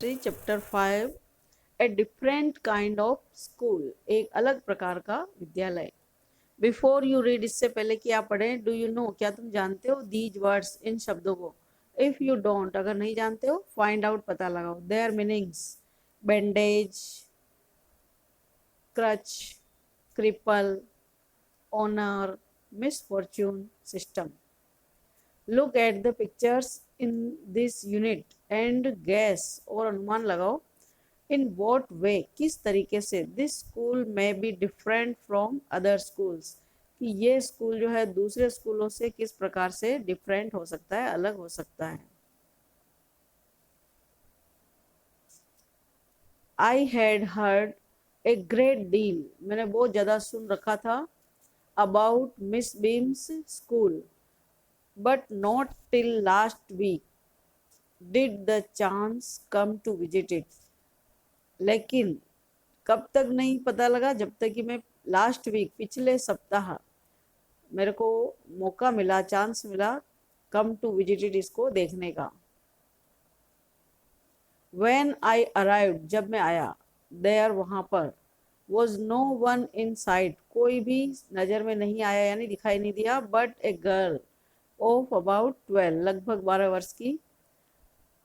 Chapter 5 a different kind of school, एक अलग प्रकार का विद्यालय। बिफोर यू रीड, इससे पहले कि आप पढ़ें, डू यू नो, क्या तुम जानते हो दीज वर्ड्स, इन शब्दों को। इफ यू डोंट, अगर नहीं जानते हो, फाइंड आउट, पता लगाओ। Their meanings: bandage, crutch, cripple, honour, misfortune, system. Look at the pictures in this unit and guess, और अनुमान लगाओ इन वॉट वे, किस तरीके से, this school may be different from other schools, कि ये स्कूल जो है दूसरे स्कूलों से किस प्रकार से डिफरेंट हो सकता है, अलग हो सकता है। I had heard a great deal, मैंने बहुत ज़्यादा सुन रखा था, about Miss Beam's school, but not till last week did the chance come to visit it. लेकिन कब तक नहीं पता लगा, जब तक कि मैं लास्ट वीक, पिछले सप्ताह, मेरे को मौका मिला, चांस मिला, कम टू विजिट इट, इसको देखने का। When I arrived, जब मैं आया, there, वहाँ पर, was no one in sight, कोई भी नज़र में नहीं आया, यानी दिखाई नहीं दिया, but a girl of about 12, लगभग 12 वर्ष की,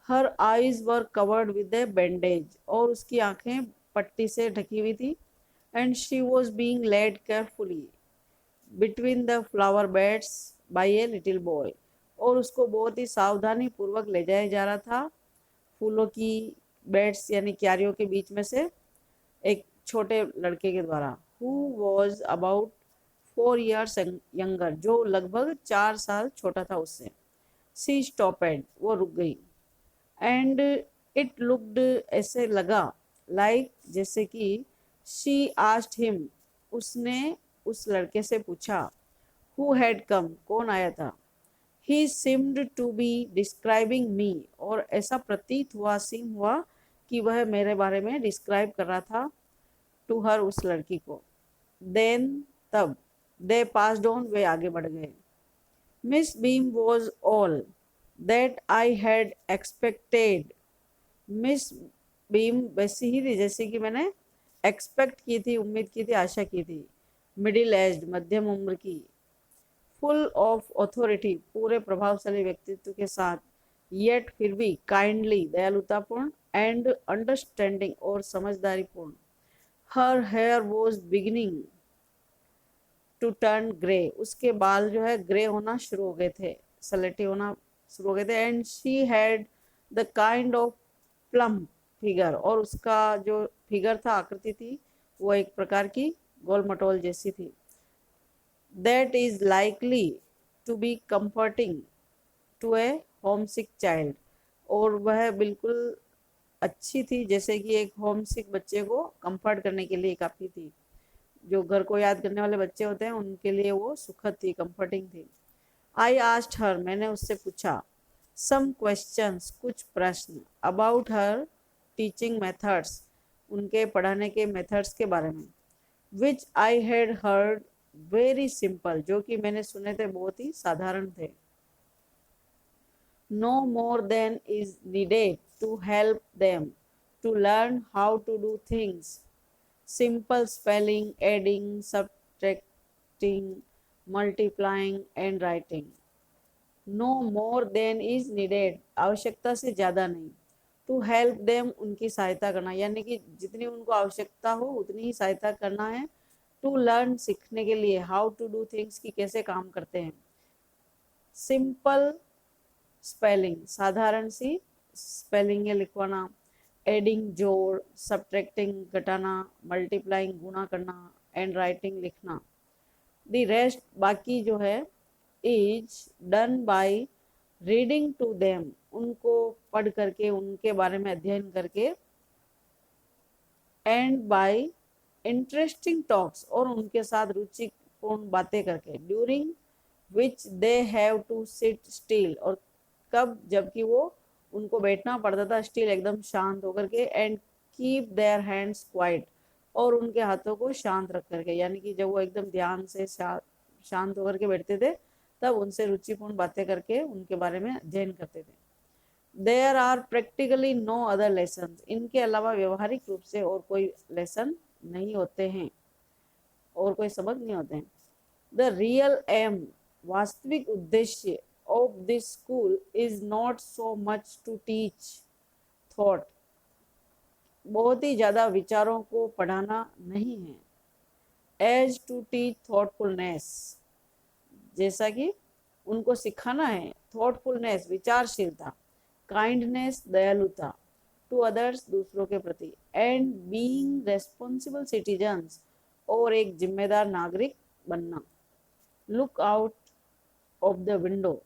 her eyes were covered with a bandage, और उसकी आंखें पट्टी से ढकी हुई थी, and she was being led carefully between the flower beds by a little boy, और उसको बहुत ही सावधानी पूर्वक ले जाया जा रहा था फूलों की बेड्स यानी क्यारियों के बीच में से एक छोटे लड़के के द्वारा, who was about 4 years younger, जो लगभग 4 साल छोटा था उससे। सी स्टॉपेड, वो रुक गई, एंड इट लुक्ड, ऐसे लगा, लाइक, जैसे कि, शी आस्क्ड हिम, उसने उस लड़के से पूछा, हु हैड कम, कौन आया था। ही सिम्ड टू बी डिस्क्राइबिंग मी, और ऐसा प्रतीत हुआ, सीम हुआ, कि वह मेरे बारे में डिस्क्राइब कर रहा था, टू हर, उस लड़की को। देन, तब, दे पास्ड ऑन, वे आगे बढ़ गए। Miss Beam was all that I had expected, miss beam वैसी ही थी जैसे कि मैंने एक्सपेक्ट की थी, उम्मीद की थी, आशा की थी। मिडिल एज्ड, मध्यम उम्र की, फुल ऑफ ऑथोरिटी, पूरे प्रभावशाली व्यक्तित्व के साथ, येट, फिर भी, काइंडली, दयालुतापूर्ण, एंड अंडरस्टैंडिंग, और समझदारीपूर्ण। Her hair was beginning to turn grey, उसके बाल जो है ग्रे होना शुरू हो गए थे, सलेटी होना शुरू हो गए थे। And she had the kind of plum figure, और उसका जो फिगर था, आकृति थी, वो एक प्रकार की गोल मटोल जैसी थी। That is likely to be comforting to a homesick child, और वह बिल्कुल अच्छी थी, जैसे कि एक होम सिक बच्चे को कंफर्ट करने के लिए काफ़ी थी। जो घर को याद करने वाले बच्चे होते हैं उनके लिए वो सुखद थी, कंफर्टिंग थी। आई आस्क्ड हर, मैंने उससे पूछा, सम क्वेश्चंस, कुछ प्रश्न, अबाउट हर टीचिंग मेथड्स, उनके पढ़ाने के मेथड्स के बारे में, which I had heard very simple, जो कि मैंने सुने थे, बहुत ही साधारण थे। No more than is needed to help them to learn how to do things. Simple spelling, adding, subtracting, multiplying and writing. No more than is needed, आवश्यकता से ज़्यादा नहीं। To help them, उनकी सहायता करना, यानी कि जितनी उनको आवश्यकता हो उतनी ही सहायता करना है। To learn, सीखने के लिए। How to do things, कि कैसे काम करते हैं। Simple स्पेलिंग, साधारण सी स्पेलिंग है लिखवाना। एडिंग, जोड़, सब्ट्रैक्टिंग, घटाना, मल्टीप्लाइंग, गुणा करना, एंड राइटिंग, लिखना। द रेस्ट, बाकी जो है, is done by reading to them, उनको पढ़ करके, उनके बारे में अध्ययन करके, एंड बाय इंटरेस्टिंग टॉक्स, और उनके साथ रुचिपूर्ण बातें करके, during which they have to sit still, और कब, जबकि वो, उनको बैठना पड़ता था स्टिल, एकदम शांत होकर के, and keep their hands quite, और उनके हाथों को शांत रख करके, यानी कि जब वो एकदम ध्यान से शांत होकर के बैठते थे, तब उनसे रुचिपूर्ण बातें करके उनके बारे में अध्ययन करते थे। There are practically no other lesson, इनके अलावा व्यवहारिक रूप से और कोई लेसन नहीं होते हैं, और कोई सबक नहीं होते हैं। द रियल एम, वास्तविक उद्देश्य of this school is not so much to teach thought, बहुत ही ज्यादा विचारों को पढ़ाना नहीं है, एज टू टीच थॉटफुलनेस, जैसा कि उनको सिखाना है थॉटफुलनेस विचारशीलता, काइंडनेस दयालुता, टू अदर्स दूसरों के प्रति, एंड बीइंग रेस्पॉन्सिबल सिटीजन्स और एक जिम्मेदार नागरिक बनना। Look out of the window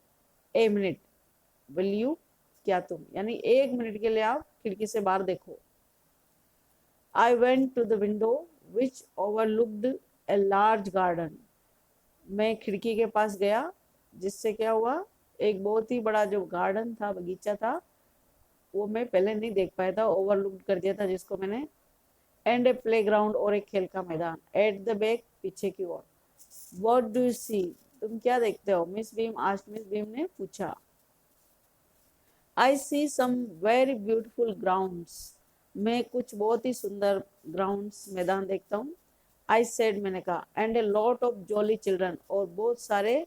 a minute, will you, क्या तुम, यानी 1 मिनट के लिए आप खिड़की से बाहर देखो। I went to the window which overlooked a large garden, मैं खिड़की के पास गया जिससे क्या हुआ, एक बहुत ही बड़ा जो गार्डन था, बगीचा था, वो मैं पहले नहीं देख पाया था, ओवरलुक कर दिया था जिसको मैंने। एंड ए प्लेग्राउंड, और एक खेल का मैदान। एट द बैक, पीछे की ओर। व्हाट डू यू सी, तुम क्या देखते हो, miss beam asked, miss beam ने पूछा। आई सी सम वेरी ब्यूटिफुल ग्राउंड्स, मैं कुछ बहुत ही सुंदर ग्राउंड्स, मैदान देखता हूँ। आई सेड, मैंने कहा। And a lot of jolly children, और बहुत सारे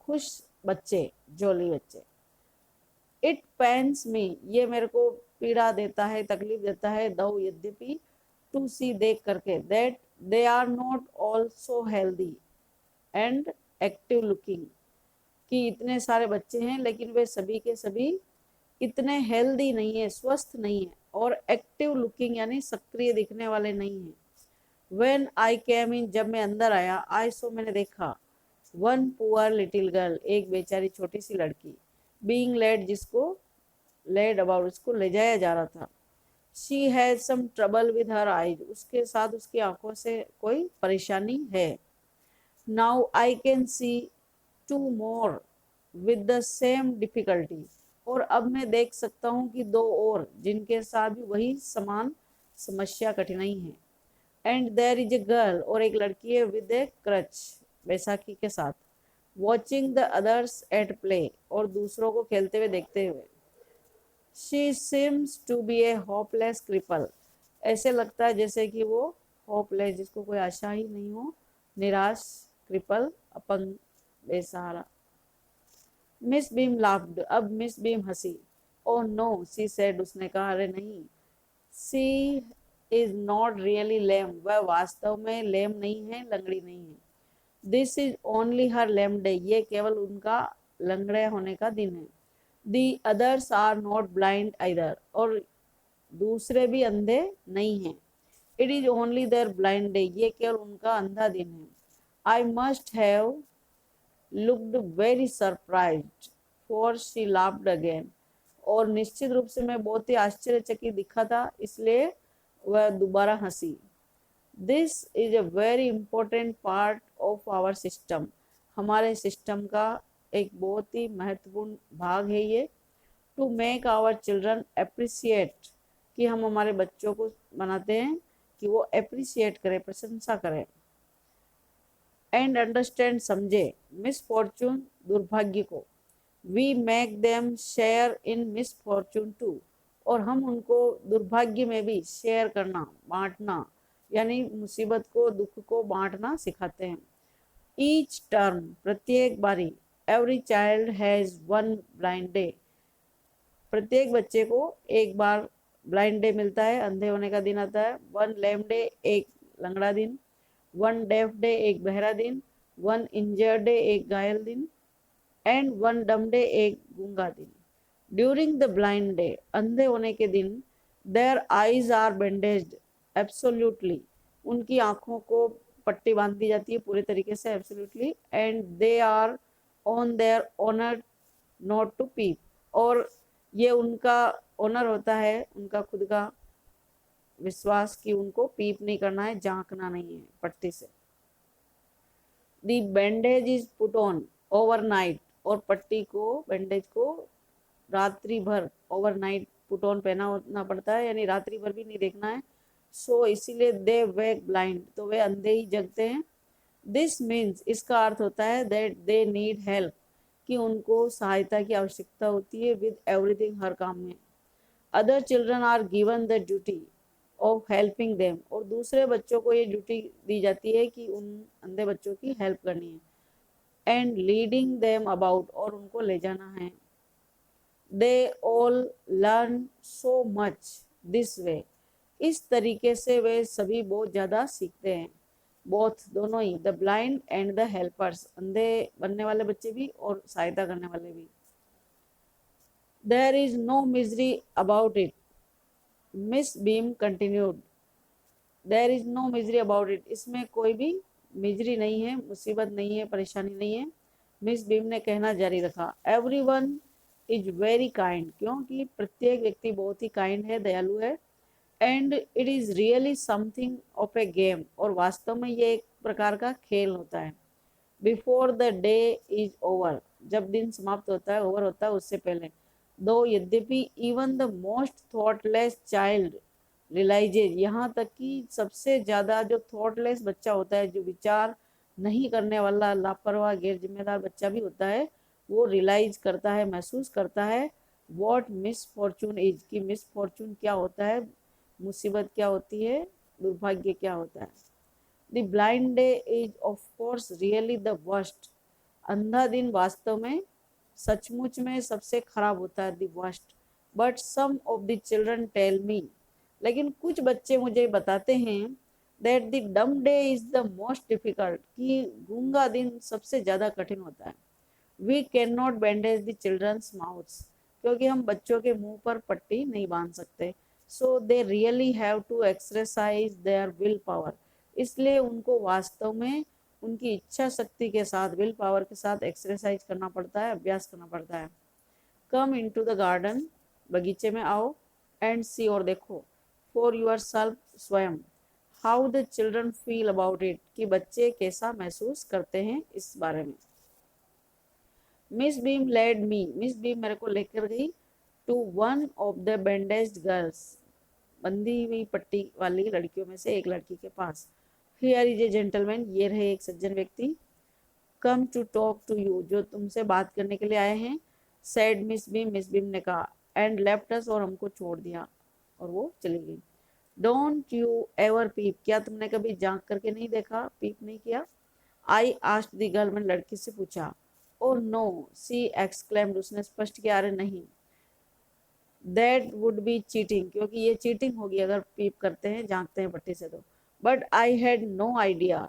खुश बच्चे, जॉली बच्चे। इट पेन्स मी, ये मेरे को पीड़ा देता है, तकलीफ देता है, दो यद्यपि, टू सी, देख करके, that they are not also healthy and active looking, कि इतने सारे बच्चे हैं लेकिन वे सभी के सभी इतने हेल्दी नहीं है, स्वस्थ नहीं है, और एक्टिव लुकिंग यानी सक्रिय दिखने वाले नहीं है। When I came in, जब मैं अंदर आया, I saw, मैंने देखा, वन पुअर लिटिल गर्ल, एक बेचारी छोटी सी लड़की, बीइंग लेड, जिसको लेड अबाउट, उसको ले जाया जा रहा था। She has some trouble with her eyes, उसके साथ उसकी आंखों से कोई परेशानी है। Now I can see two more with the same difficulty, और अब मैं देख सकता हूँ कि दो और जिनके साथ भी वही समान समस्या, कठिनाई है। And there is a girl, और एक लड़की है, विद ए क्रच, बैसाखी के साथ, watching the others at play, और दूसरों को खेलते हुए देखते हुए। She seems to be a hopeless cripple, ऐसे लगता है जैसे कि वो होपलेस, जिसको कोई आशा ही नहीं हो, निराश, क्रिपल, अपंग, बेसहारा। मिस बीम लाफ्ड, अब मिस बीम हंसी। ओह नो, सी सेड, उसने कहा, अरे नहीं। She is not really lame, वह वास्तव में लेम नहीं है, लंगड़ी नहीं है। This is only her lame day, ये केवल उनका लंगड़े होने का दिन है। The others are not blind either, और दूसरे भी अंधे नहीं हैं। It is only their blind day, ये केवल उनका अंधा दिन है। I must have looked very surprised, for she laughed again, और निश्चित रूप से मैं बहुत ही आश्चर्यचकित दिखा था, इसलिए वह दोबारा हंसी। This is a very important part of our system, हमारे सिस्टम का एक बहुत ही महत्वपूर्ण भाग है ये। To make our children appreciate, कि हम हमारे बच्चों को बनाते हैं कि वो अप्रिसिएट करें, प्रशंसा करें। एंड अंडरस्टैंड, समझे, मिसफॉर्चून, दुर्भाग्य को। We make them share in misfortune too, और हम उनको दुर्भाग्य में भी शेयर करना, बांटना, यानी मुसीबत को, दुख को बांटना सिखाते हैं। ईच टर्म, प्रत्येक बारी। Every child has one blind day, प्रत्येक बच्चे को एक बार ब्लाइंड डे मिलता है, अंधे होने का दिन आता है। वन लेम डे, एक लंगड़ा दिन। वन डेफ डे, एक बहरा दिन। वन इंजर्ड डे, एक घायल दिन। एंड वन डम डे, एक गूंगा दिन। ड्यूरिंग द ब्लाइंड डे, अंधे होने के दिन, देयर आईज आर बैंडेज्ड एब्सोल्युटली, उनकी आंखों को पट्टी बांध दी जाती है पूरे तरीके से, absolutely. And they are on their honour not to peep, और ये उनका ऑनर होता है, उनका खुद का विश्वास कि उनको पीप नहीं करना है, झांकना नहीं है पट्टी से। The bandage is put on overnight, और पट्टी को, बैंडेज को रात्रि भर, ओवरनाइट पुट ऑन पहना होना पड़ता है, यानी रात्रि भर भी नहीं देखना है। सो इसीलिए दे वेक ब्लाइंड, तो वे अंधे ही जगते हैं। दिस मीन्स, इसका अर्थ होता है दैट दे नीड हेल्प, कि उनको सहायता की आवश्यकता होती है विद एवरीथिंग, हर काम में। Other children are given the duty of helping them, और दूसरे बच्चों को ये ड्यूटी दी जाती है कि उन अंधे बच्चों की हेल्प करनी है। एंड लीडिंग देम अबाउट, और उनको ले जाना है। They all learn so much this way, इस तरीके से वे सभी बहुत ज़्यादा सीखते हैं। बोथ, दोनों ही, the blind and the helpers, अंधे बनने वाले बच्चे भी और सहायता करने वाले भी। There is no misery about it, Miss Beam continued. There is no misery about it, इसमें कोई भी मिजरी नहीं है, मुसीबत नहीं है, परेशानी नहीं है। मिस बीम ने कहना जारी रखा। Every one is very kind, क्योंकि प्रत्येक व्यक्ति बहुत ही काइंड है, दयालु है। And it is really something of A game, और वास्तव में ये एक प्रकार का खेल होता है। Before the day is over, जब दिन समाप्त होता है, ओवर होता है, उससे पहले। दो, यद्यपि even the most thoughtless child realises, यहाँ तक कि सबसे ज़्यादा जो थॉटलेस बच्चा होता है, जो विचार नहीं करने वाला, लापरवाह, गैर जिम्मेदार बच्चा भी होता है, वो रियलाइज करता है, महसूस करता है वॉट मिस फॉर्चून इज, कि मिस फॉर्चून क्या होता है, मुसीबत क्या होती है, दुर्भाग्य क्या होता है। The blind day is of course really the worst, अंधा दिन वास्तव में, सचमुच में सबसे खराब होता है, the worst. But some of the children tell me, लेकिन कुछ बच्चे मुझे बताते हैं that the dumb day is the most difficult, कि गूंगा दिन सबसे ज़्यादा कठिन होता है। We can not bandage the children's mouths, क्योंकि हम बच्चों के मुंह पर पट्टी नहीं बांध सकते। So they really have to exercise their willpower, इसलिए उनको वास्तव में उनकी इच्छा शक्ति के साथ, विल पावर के साथ एक्सरसाइज करना पड़ता है, अभ्यास करना पड़ता है। Come into the garden, बगीचे में आओ। एंड सी, और देखो। फॉर यूर सेल्फ, स्वयं। How the children feel about it, कि बच्चे कैसा महसूस करते हैं इस बारे में। Miss Beam led me, Miss Beam मेरे को लेकर गई to one of the bandaged girls, बंधी हुई पट्टी वाली लड़कियों में से एक लड़की के पास। हियर इज ए जेंटलमैन, ये रहे एक सज्जन व्यक्ति। Come to talk to you, जो तुमसे बात करने के लिए आए हैं। सैड मिस बीम ने कहा। एंड लेफ्ट अस, और हमको छोड़ दिया, और वो चली गई। डोंट यू एवर पीप, क्या तुमने कभी झांक करके नहीं देखा, पीप नहीं किया। आई आस्क्ड द गर्ल, मैंने लड़की से पूछा। ओ नो, सी एक्सक्लेम्ड, उसने स्पष्ट किया, अरे नहीं। दैट वुड बी चीटिंग, क्योंकि ये चीटिंग होगी अगर पीप करते हैं, झांकते हैं पट्टी से तो। But I had no idea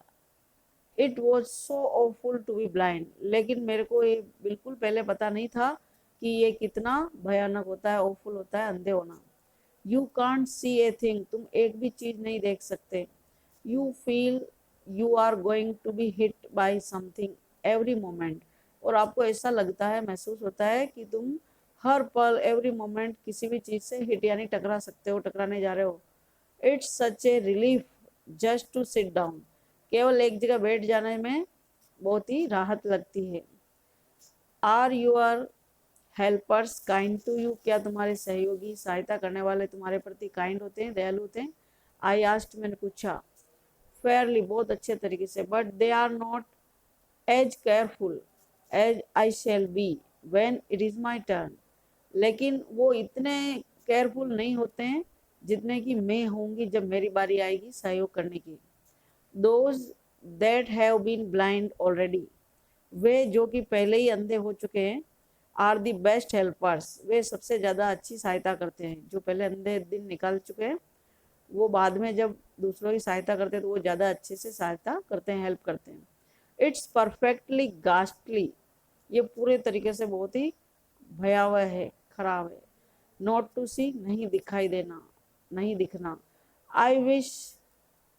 it was so awful to be blind, लेकिन मेरे को ये बिल्कुल पहले पता नहीं था कि ये कितना भयानक होता है, ऑफुल होता है अंधे होना। You can't see a thing, तुम एक भी चीज नहीं देख सकते। You feel you are going to be hit by something every moment, और आपको ऐसा लगता है, महसूस होता है कि तुम हर पल, एवरी मोमेंट किसी भी चीज से हिट यानी टकरा सकते हो, टकराने जा रहे हो। It's such a relief just to sit down, केवल एक जगह बैठ जाने में बहुत ही राहत लगती है। Are your helpers kind to you, क्या तुम्हारे सहयोगी, सहायता करने वाले तुम्हारे प्रति काइंड होते हैं, दयालु होते हैं। आई आस्क्ड, मैंने पूछा। फेयरली, बहुत अच्छे तरीके से। But they are not as careful as I shall be when it is my turn, लेकिन वो इतने केयरफुल नहीं होते हैं जितने कि मैं होंगी जब मेरी बारी आएगी सहयोग करने की। Those that have been blind already, वे जो कि पहले ही अंधे हो चुके हैं। आर दी बेस्ट हेल्पर्स, वे सबसे ज़्यादा अच्छी सहायता करते हैं। जो पहले अंधे दिन निकाल चुके हैं, वो बाद में जब दूसरों की सहायता करते हैं तो वो ज़्यादा अच्छे से सहायता करते हैं, हेल्प करते हैं। इट्स परफेक्टली गास्टली, ये पूरे तरीके से बहुत ही भयावह है, खराब है। नॉट टू सी, नहीं दिखाई देना, नहीं दिखना। I wish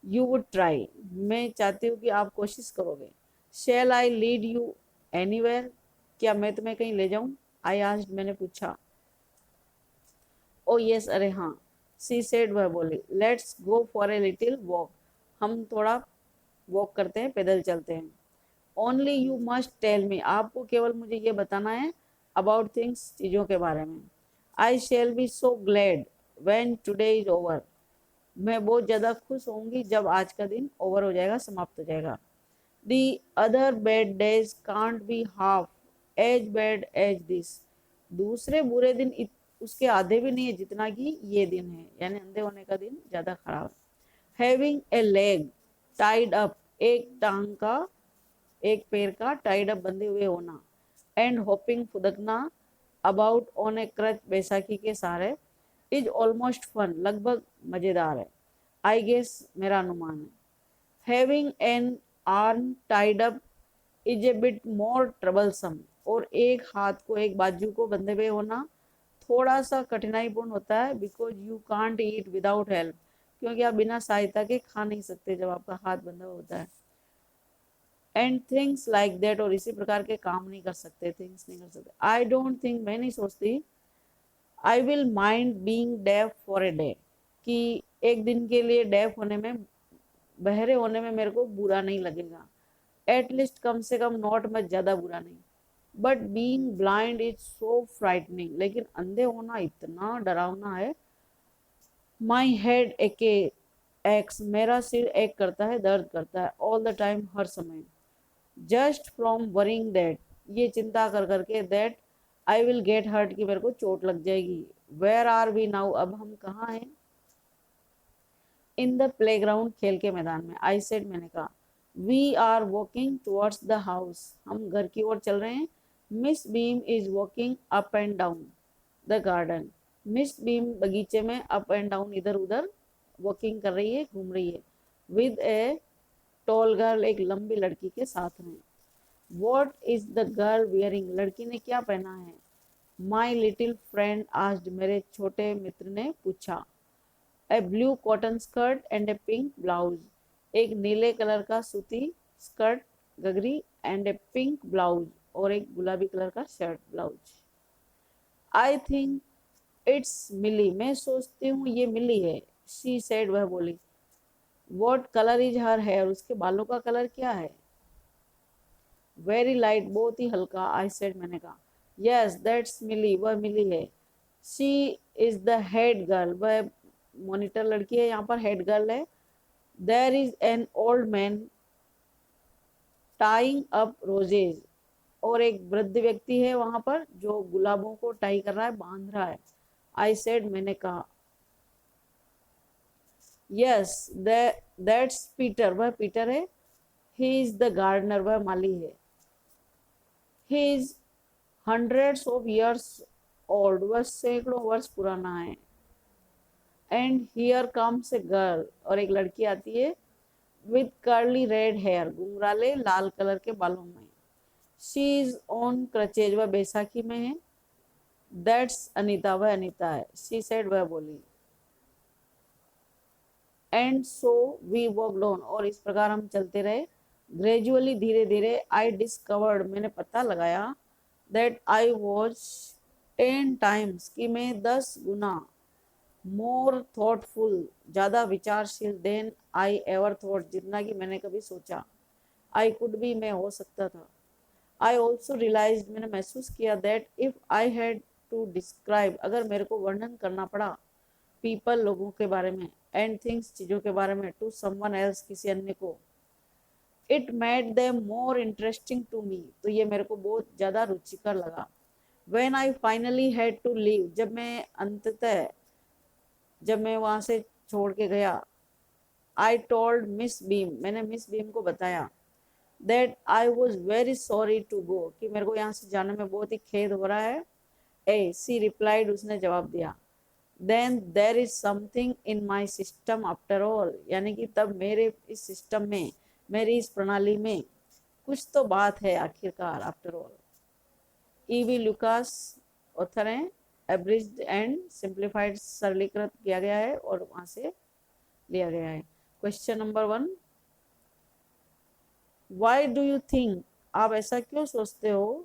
you would try, मैं चाहती हूँ कि आप कोशिश करोगे। शैल आई लीड यू एनीवेयर, क्या मैं तुम्हें कहीं ले जाऊँ। आई आस्क्ड, मैंने पूछा। ओ यस, अरे हाँ। सी सेड, वह बोली। Let's go for a little walk, हम थोड़ा वॉक करते हैं, पैदल चलते हैं। Only you must tell me, आपको केवल मुझे ये बताना है। अबाउट थिंग्स, चीज़ों के बारे में। I shall be so glad when today is over, मैं बहुत ज़्यादा खुश होंगी जब आज का दिन ओवर हो जाएगा, समाप्त हो जाएगा। The other bad days can't be half as bad as this, दूसरे बुरे दिन उसके आधे भी नहीं है जितना कि ये दिन है, यानी अंधे होने का दिन ज्यादा खराब है। Having a leg tied up, एक टांग का, एक पैर का टाइड अप, बंधे हुए होना। एंड होपिंग, फुदकना। अबाउट ऑन ए क्रच, बैसाखी के सहारे। इज ऑलमोस्ट फन, लगभग मजेदार है। आई गेस, मेरा अनुमान है। Having an arm tied up is a bit more troublesome, और एक हाथ को, एक बाजू को बंधे हुए होना थोड़ा सा कठिनाईपूर्ण होता है। Because you can't eat without help, क्योंकि आप बिना सहायता के खा नहीं सकते जब आपका हाथ बंधा होता है। एंड थिंग्स लाइक दैट, और इसी प्रकार के काम नहीं कर सकते, थिंग्स नहीं कर सकते। आई डोंट थिंक, मैं नहीं सोचती, I will mind being deaf for a day, कि एक दिन के लिए डेफ होने में, बहरे होने में मेरे को बुरा नहीं लगेगा। एटलीस्ट कम से कम नॉट मच, ज्यादा बुरा नहीं। But being blind is so frightening, लेकिन अंधे होना इतना डरावना है। माई हेड एके एक्स, मेरा सिर एक करता है, दर्द करता है। ऑल द टाइम, हर समय। जस्ट फ्रॉम वरिंग दैट, ये चिंता कर करके, that I will get hurt, कि मेरे को चोट लग जाएगी। वेयर आर वी नाउ, अब हम कहाँ हैं। इन द प्ले ग्राउंड, खेल के मैदान में। आई सेड, मैंने कहा। We are walking towards the house, हम घर की ओर चल रहे हैं। Miss Beam is walking up and down the garden, Miss Beam बगीचे में अप एंड डाउन, इधर उधर वॉकिंग कर रही है, घूम रही है। विद ए टॉल गर्ल, एक लंबी लड़की के साथ में। What is the girl wearing, लड़की ने क्या पहना है। माई लिटिल फ्रेंड आस्क्ड, मेरे छोटे मित्र ने पूछा। A blue cotton skirt and a pink blouse, एक नीले कलर का सूती स्कर्ट, गगरी, एंड ए पिंक ब्लाउज, और एक गुलाबी कलर का shirt, blouse. I think it's Millie, मैं सोचती हूँ ये मिली है। शी सेड, वह बोली। What colour is her hair, उसके बालों का कलर क्या है। वेरी लाइट, बहुत ही हल्का। आई सेड, मैंने कहा। यस दैट्स मिली, वह मिली है। She is the head girl, वह मॉनिटर लड़की है, यहाँ पर हेड गर्ल है। There is an old man tying up roses, और एक वृद्ध व्यक्ति है वहां पर जो गुलाबों को टाई कर रहा है, बांध रहा है। आई सेड, मैंने कहा। यस दैट्स पीटर, वह पीटर है। ही इज द गार्डनर, वह माली है। He is hundreds of years old, वह सैकड़ों वर्ष पुराना है। And here comes a girl, और एक लड़की आती है। विथ कर्ली रेड हेयर, घुंघराले लाल कलर के बालों में। शी इज ऑन क्रचेज, वह बैसाखी में है। दैट्स अनीता, वह अनीता है। शी सेड, वह बोली। And so we walked on, और इस प्रकार हम चलते रहे। ग्रेजुअली, धीरे धीरे। आई डिस्कवर्ड, मैंने पता लगाया। दैट आई वॉज 10 टाइम्स, कि मैं 10 गुना मोर थॉटफुल, ज्यादा विचारशील। देन आई एवर थॉट, जितना कि मैंने कभी सोचा। आई कुड बी, मैं हो सकता था। आई ऑल्सो रियलाइज, मैंने महसूस किया। That if I had to describe, अगर मेरे को वर्णन करना पड़ा, पीपल, लोगों के बारे में, एंड थिंग्स, चीजों के बारे में, टू समवन एल्स, किसी अन्य को, it made them more interesting to me, तो ये मेरे को बहुत ज्यादा रुचिकर लगा। When I finally had to leave, जब मैं अंततः, जब मैं वहां से छोड़ के गया। आई टोल्ड मिस बीम, मैंने मिस बीम को बताया। That I was very sorry to go, कि मेरे को यहाँ से जाने में बहुत ही खेद हो रहा है। ए सी रिप्लाइड, उसने जवाब दिया। Then there is something in my system after all, यानी कि तब मेरे इस सिस्टम में, मेरी इस प्रणाली में कुछ तो बात है आखिरकार, after all. EV Lucas author हैं। एब्रिज्ड एंड सिंप्लीफाइड, सरलीकृत किया गया है और वहां से लिया गया है। Question number 1, why do you think, आप ऐसा क्यों सोचते हो।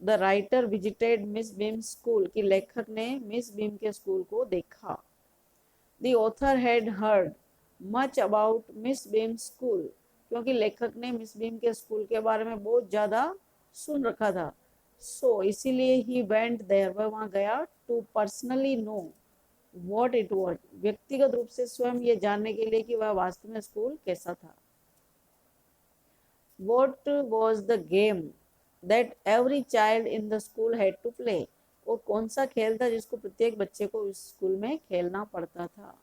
The writer visited miss beam school, की लेखक ने मिस बीम के स्कूल को देखा। The author had heard much about miss beam school, क्योंकि लेखक ने मिस बीम के स्कूल के बारे में बहुत ज्यादा सुन रखा था। सो इसीलिए ही वेंट देयर, वह वहां गया। To personally know what it was, व्यक्तिगत रूप से स्वयं ये जानने के लिए कि वह वास्तव में स्कूल कैसा था। What was the game, that every child in the school had to play. और कौन सा खेल था जिसको प्रत्येक बच्चे को इस स्कूल में खेलना पड़ता था?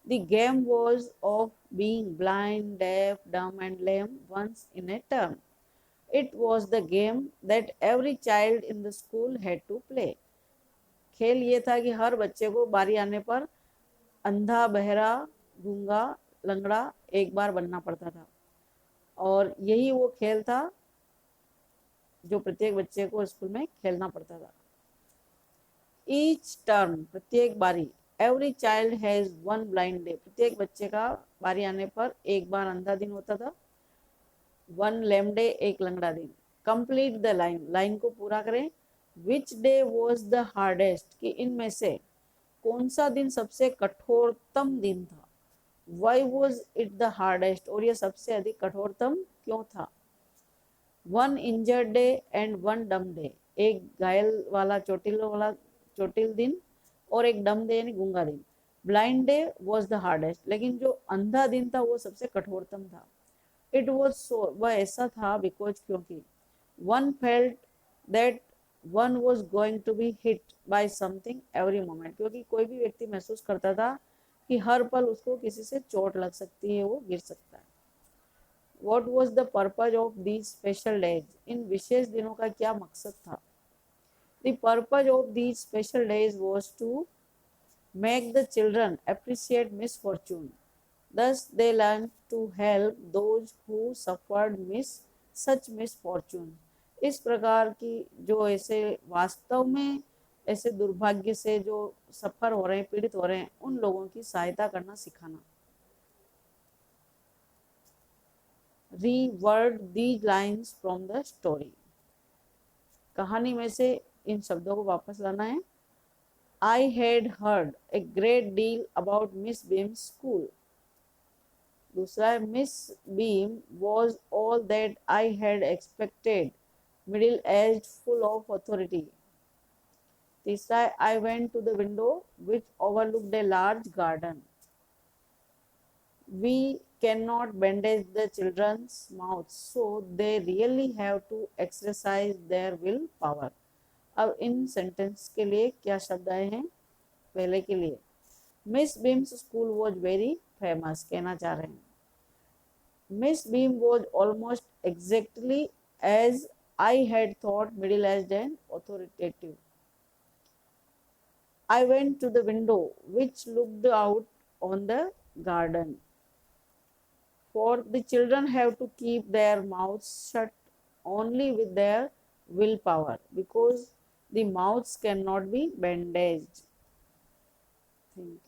The game was of being blind, deaf, dumb and lame once in a term. It was the game that every child in the school had to play. खेल ये था कि हर बच्चे को बारी आने पर अंधा, बहरा, गूंगा, लंगड़ा एक बार बनना पड़ता था, और यही वो खेल था जो प्रत्येक बच्चे को स्कूल में खेलना पड़ता था। ईच टर्म, प्रत्येक बारी, every child has one blind day, प्रत्येक बच्चे का बारी आने पर एक बार अंधा दिन होता था, वन लेम डे, एक लंगड़ा दिन। कंप्लीट द लाइन, लाइन को पूरा करें। Which day was the hardest, कि इनमें से कौन सा दिन सबसे कठोरतम दिन था? Why was it the hardest, और यह सबसे अधिक कठोरतम क्यों था? One injured day and one डम डे, एक घायल वाला चोटिल दिन और एक डम डे यानी गूंगा दिन। Blind day was the hardest, लेकिन जो अंधा दिन था वो सबसे कठोरतम था। इट वॉज सो, वह ऐसा था बिकॉज, क्योंकि one felt that one was going to be hit by something every moment, क्योंकि कोई भी व्यक्ति महसूस करता था कि हर पल उसको किसी से चोट लग सकती है, वो गिर सकता है। What was the purpose of these special days? इन विशेष दिनों का क्या मकसद था? The purpose of these special days was to make the children appreciate misfortune. Thus they learned to help those who suffered such misfortune. इस प्रकार की जो ऐसे वास्तव में ऐसे दुर्भाग्य से जो सफर हो रहे हैं, पीड़ित हो रहे हैं, उन लोगों की सहायता करना सिखाना। Reword these lines from the story. कहानी में से इन शब्दों को वापस लाना है। I had heard a great deal about Miss Beam's school. दूसरा है, Miss Beam was all that I had expected, middle-aged, full of authority. तीसरा है, I went to the window which overlooked a large garden. We cannot bandage the children's mouths, so they really have to exercise their will power. अब इन sentence के लिए क्या शब्द आए हैं? पहले के लिए, Miss Beam's school was very famous, कहना चाह रहे हैं Miss Beam was almost exactly as I had thought, middle aged and authoritative. I went to the window which looked out on the garden. For the children have to keep their mouths shut only with their willpower, because the mouths cannot be bandaged. Thank you.